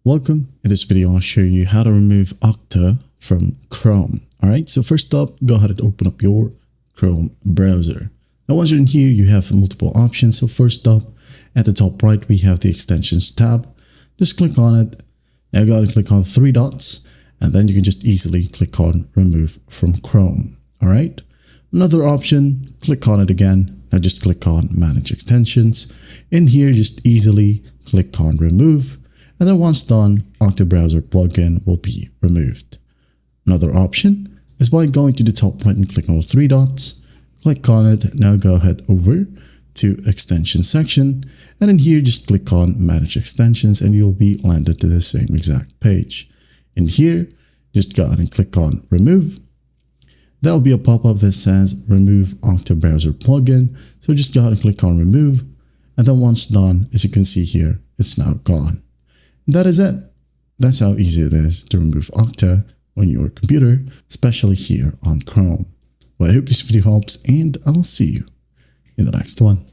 Welcome. In this video, I'll show you how to remove Okta from Chrome. All right, so first up, go ahead and open up your Chrome browser. Now, once you're in here, you have multiple options. So first up, at the top right, we have the extensions tab. Just click on it. Now go ahead and click on three dots, and then you can just easily click on remove from Chrome. All right. Another option, click on it again. Now just click on manage extensions. In here, just easily click on remove. And then once done, Okta browser plugin will be removed. Another option is by going to the top right and click on the three dots. Click on it. Now go ahead over to extension section. And in here, just click on manage extensions and you'll be landed to the same exact page. In here, just go ahead and click on remove. There'll be a pop-up that says remove Okta browser plugin. So just go ahead and click on remove. And then once done, as you can see here, it's now gone. And that is it. That's how easy it is to remove Okta on your computer, especially here on Chrome. Well, I hope this video helps and I'll see you in the next one.